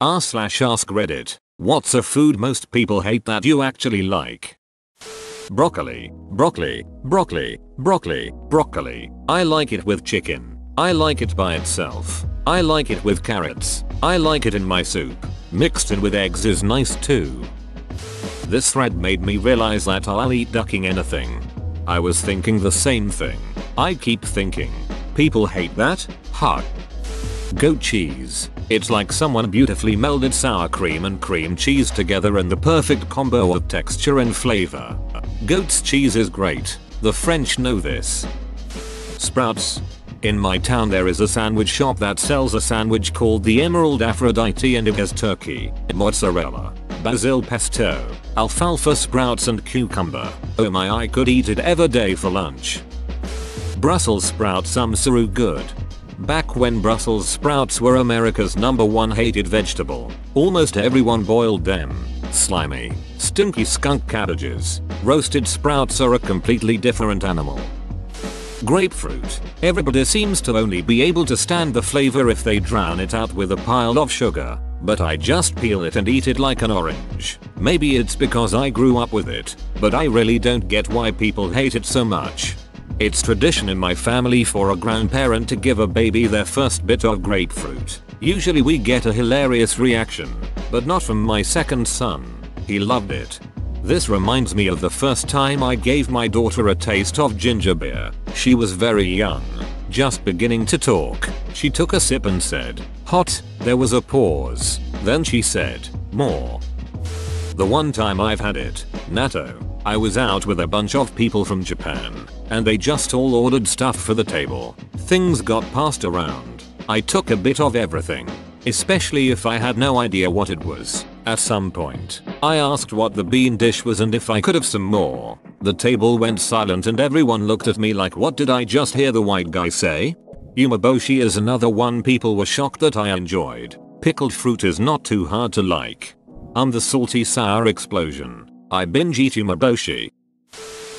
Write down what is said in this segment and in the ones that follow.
r/ask Reddit. What's a food most people hate that you actually like? Broccoli, broccoli, broccoli, broccoli, broccoli. I like it with chicken. I like it by itself. I like it with carrots. I like it in my soup. Mixed in with eggs is nice too. This thread made me realize that I'll eat ducking anything. I was thinking the same thing. I keep thinking, people hate that? Huh. Goat cheese. It's like someone beautifully melded sour cream and cream cheese together in the perfect combo of texture and flavor. Goat's cheese is great. The French know this. Sprouts. In my town there is a sandwich shop that sells a sandwich called the Emerald Aphrodite, and it has turkey, mozzarella, basil pesto, alfalfa sprouts and cucumber. Oh my, I could eat it every day for lunch. Brussels sprouts so good. Back when Brussels sprouts were America's #1 hated vegetable, almost everyone boiled them. Slimy, stinky skunk cabbages. Roasted sprouts are a completely different animal. Grapefruit. Everybody seems to only be able to stand the flavor if they drown it out with a pile of sugar, but I just peel it and eat it like an orange. Maybe it's because I grew up with it, but I really don't get why people hate it so much. It's tradition in my family for a grandparent to give a baby their first bit of grapefruit. Usually we get a hilarious reaction, but not from my second son. He loved it. This reminds me of the first time I gave my daughter a taste of ginger beer. She was very young, just beginning to talk. She took a sip and said, "Hot." There was a pause. Then she said, "More." The one time I've had it, natto, I was out with a bunch of people from Japan, and they just all ordered stuff for the table. Things got passed around. I took a bit of everything, especially if I had no idea what it was. At some point, I asked what the bean dish was and if I could have some more. The table went silent and everyone looked at me like, what did I just hear the white guy say? Umeboshi is another one people were shocked that I enjoyed. Pickled fruit is not too hard to like. I'm the salty sour explosion. I binge eat umeboshi.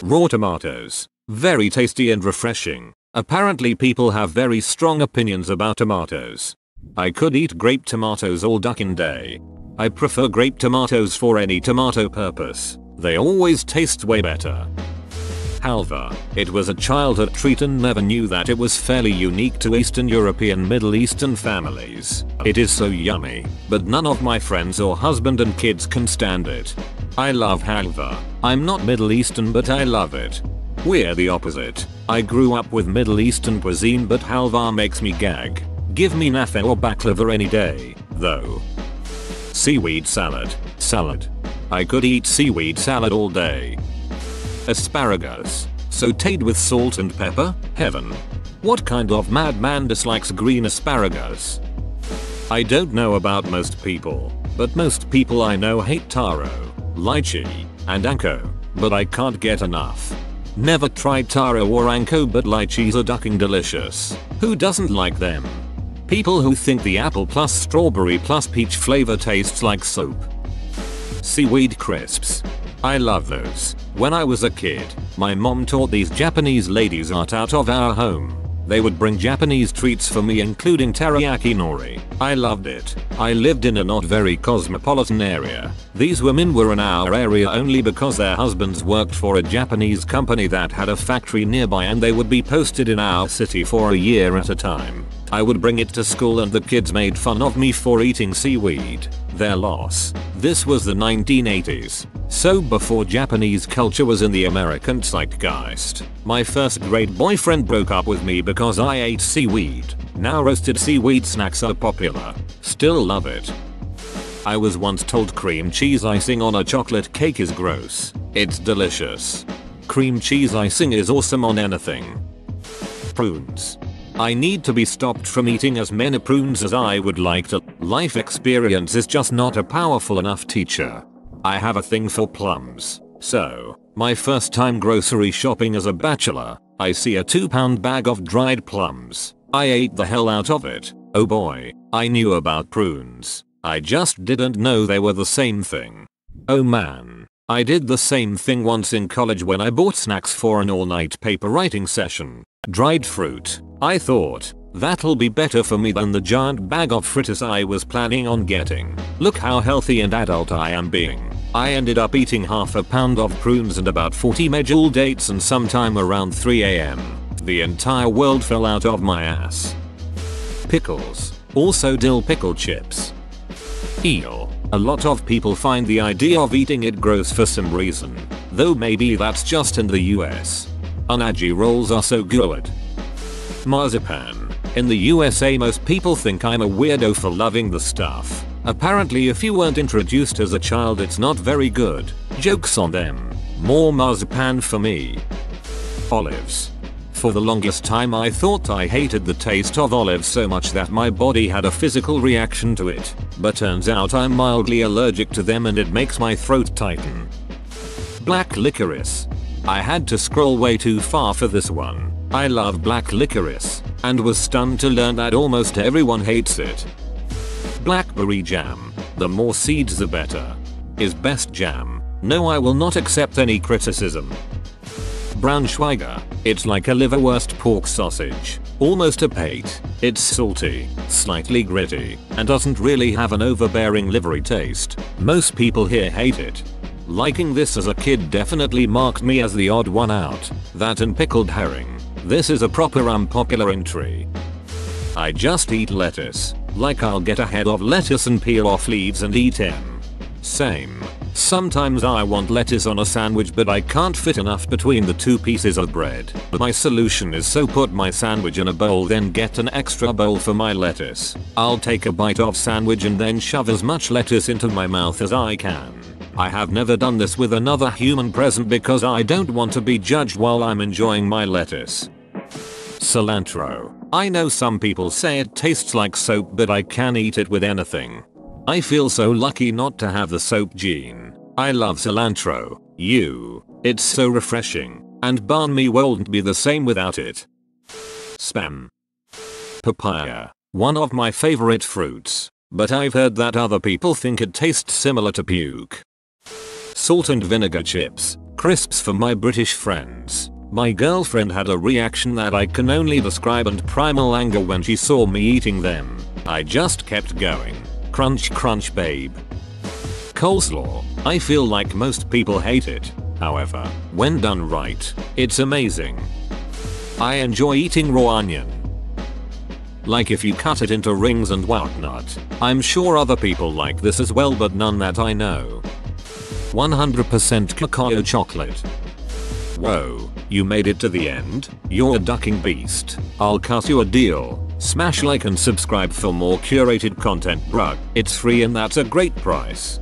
Raw tomatoes. Very tasty and refreshing. Apparently people have very strong opinions about tomatoes. I could eat grape tomatoes all ducking day. I prefer grape tomatoes for any tomato purpose. They always taste way better. Halva. It was a childhood treat and never knew that it was fairly unique to Eastern European Middle Eastern families. It is so yummy, but none of my friends or husband and kids can stand it. I love halva. I'm not Middle Eastern but I love it. We're the opposite. I grew up with Middle Eastern cuisine but halva makes me gag. Give me nafe or baklava any day, though. Seaweed salad. Salad. I could eat seaweed salad all day. Asparagus. Sauteed with salt and pepper? Heaven. What kind of madman dislikes green asparagus? I don't know about most people, but most people I know hate taro, lychee, and anko, but I can't get enough. Never tried taro or anko but lychees are ducking delicious. Who doesn't like them? People who think the apple plus strawberry plus peach flavor tastes like soap. Seaweed crisps. I love those. When I was a kid, my mom taught these Japanese ladies art out of our home. They would bring Japanese treats for me including teriyaki nori. I loved it. I lived in a not very cosmopolitan area. These women were in our area only because their husbands worked for a Japanese company that had a factory nearby and they would be posted in our city for a year at a time. I would bring it to school and the kids made fun of me for eating seaweed. Their loss. This was the 1980s. So before Japanese culture was in the American zeitgeist. My first grade boyfriend broke up with me because I ate seaweed. Now roasted seaweed snacks are popular. Still love it. I was once told cream cheese icing on a chocolate cake is gross. It's delicious. Cream cheese icing is awesome on anything. Prunes. I need to be stopped from eating as many prunes as I would like to. Life experience is just not a powerful enough teacher. I have a thing for plums. So, my first time grocery shopping as a bachelor, I see a 2-pound bag of dried plums. I ate the hell out of it. Oh boy, I knew about prunes. I just didn't know they were the same thing. Oh man. I did the same thing once in college when I bought snacks for an all-night paper writing session. Dried fruit. I thought, That'll be better for me than the giant bag of fritters I was planning on getting. Look how healthy and adult I am being. I ended up eating half a pound of prunes and about 40 medjool dates, and sometime around 3 AM, the entire world fell out of my ass. Pickles. Also dill pickle chips. Eel. A lot of people find the idea of eating it gross for some reason, though maybe that's just in the US. Unagi rolls are so good. Marzipan. In the USA most people think I'm a weirdo for loving the stuff. Apparently if you weren't introduced as a child it's not very good. Jokes on them. More marzipan for me. Olives. For the longest time I thought I hated the taste of olives so much that my body had a physical reaction to it, but turns out I'm mildly allergic to them and it makes my throat tighten. Black licorice. I had to scroll way too far for this one. I love black licorice, and was stunned to learn that almost everyone hates it. Blackberry jam. The more seeds the better. Is best jam. No, I will not accept any criticism. Braunschweiger. It's like a liverwurst pork sausage. Almost a pate. It's salty, slightly gritty, and doesn't really have an overbearing livery taste. Most people here hate it. Liking this as a kid definitely marked me as the odd one out. That and pickled herring. This is a proper unpopular entry. I just eat lettuce. Like I'll get a head of lettuce and peel off leaves and eat them. Same. Sometimes I want lettuce on a sandwich but I can't fit enough between the two pieces of bread. My solution is so put my sandwich in a bowl then get an extra bowl for my lettuce. I'll take a bite of sandwich and then shove as much lettuce into my mouth as I can. I have never done this with another human present because I don't want to be judged while I'm enjoying my lettuce. Cilantro. I know some people say it tastes like soap but I can eat it with anything. I feel so lucky not to have the soap gene. I love cilantro. It's so refreshing, and banh mi won't be the same without it. Spam. Papaya. One of my favorite fruits, but I've heard that other people think it tastes similar to puke. Salt and vinegar chips. Crisps for my British friends. My girlfriend had a reaction that I can only describe and primal anger when she saw me eating them. I just kept going. Crunch crunch babe. Coleslaw. I feel like most people hate it. However, when done right, it's amazing. I enjoy eating raw onion. Like if you cut it into rings and whatnot. I'm sure other people like this as well but none that I know. 100% cacao chocolate. Whoa, you made it to the end? You're a ducking beast. I'll cut you a deal. Smash like and subscribe for more curated content, bruh. It's free and that's a great price.